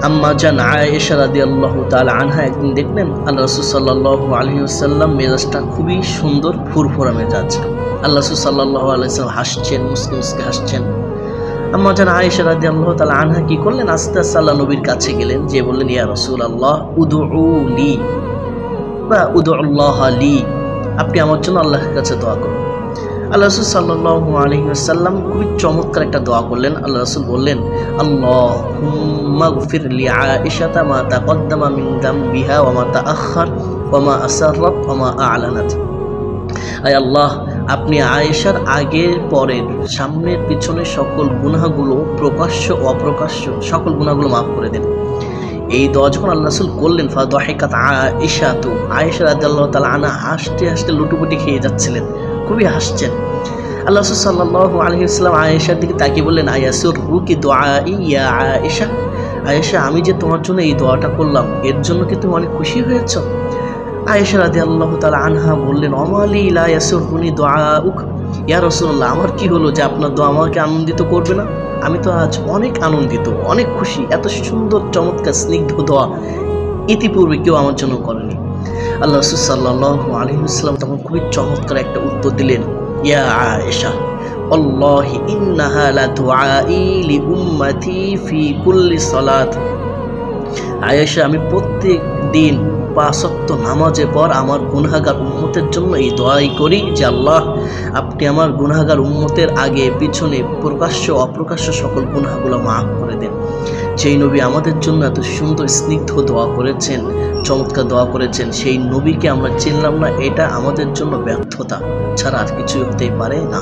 আম্মা জান আয়েশা রাদিয়াল্লাহু তাআলা আনহা একদিন দেখলেন আল্লাহ রাসূল সাল্লাল্লাহু আলাইহি ওয়াসাল্লাম মেজাজটা খুবই সুন্দর, ফুরফুরা মেজাজ। আল্লাহ রাসূল সাল্লাল্লাহু আলাইহি ওয়াসাল্লাম হাসছেন, মুস্কি মুস্কি হাসছেন। আম্মা জান আয়েশা রাদিয়াল্লাহু তাআলা আনহা কি করলেন, আস্তে আস্তে আল্লাহ নবীর কাছে গেলেন, যে বললেন, ইয়া রাসূলুল্লাহ উদউলি বা উদউল্লাহ লি, আপনি আমার জন্য আল্লাহর কাছে দোয়া করুন। আল্লাহ রাসূল সাল্লাল্লাহু আলাইহি ওয়াসাল্লাম খুবই চমৎকার একটা দোয়া করলেন। আল্লাহ রাসূল বললেন, আল্লাহুম্মা গফির লি আয়েশাতা মা তাকদ্দামা মিন যামবিহা ওয়া মা তাআখার ওয়া মা আসাররাত ওয়া মা আ'লানাত। আয় আল্লাহ, আপনি আয়েশার আগের পরের সামনের পিছনের সকল গুনাহগুলো, প্রকাশ্য অপ্রকাশ্য সকল গুনাহগুলো মাফ করে দেন। এই দোয়া যখন আল্লাহ রাসূল করলেন, ফাদাহিকাত আয়েশা রাদিয়াল্লাহু তাআলা আনহা হাসতে হাসতে লুটোপুটি খেয়ে যাচ্ছিলেন, খুবই হাসছেন। আল্লাহ রাসূল সাল্লাল্লাহু আলাইহি ওয়াসাল্লাম আয়েশার দিকে তাকিয়ে বললেন, আয়াসুররুকি দুআই ইয়া আয়েশা, আয়েশা আমি যে তোমার জন্য এই দোয়াটা করলাম, এর জন্য কি তুমি অনেক খুশি হয়েছ? আয়েশা রাদিয়াল্লাহু তাআলা আনহা বললেন, অমালি লা ইয়াসুররুনি দুআউক, ইয়া রাসূলুল্লাহ, আমার কি হলো যে আপনার দোয়া আমাকে আনন্দিত করবে না? আমি তো আজ অনেক আনন্দিত, অনেক খুশি। এত সুন্দর চমৎকার স্নিগ্ধ দোয়া ইতিপূর্বে কেউ আমার জন্য করেনি। আল্লাহ রাসূল সাল্লাল্লাহু আলাইহি ওয়াসাল্লাম তখন খুবই চমৎকার একটা উত্তর দিলেন, ইয়া আয়েশা আল্লাহি ইন্নাহা লা দুআই লি উম্মতি ফি কুল্লি সালাত। আয়েশা, আমি প্রত্যেক দিন 5 ওয়াক্ত নামাজের পর আমার গুনাহগার উম্মতের জন্য এই দোয়াই করি যে আল্লাহ, আপনি আমার গুনাহগার উম্মতের আগে পিছনে প্রকাশ্য অপ্রকাশ্য সকল গুনাহগুলো মাফ করে দেন। যেই নবী আমাদের জন্য এত সুন্দর স্নিগ্ধ দোয়া করেছেন, চমৎকার দোয়া করেছেন, সেই নবীকে আমরা চিনলাম না, এটা আমাদের জন্য ব্যর্থতা ছাড়া আর কিছুই হতেই পারে না।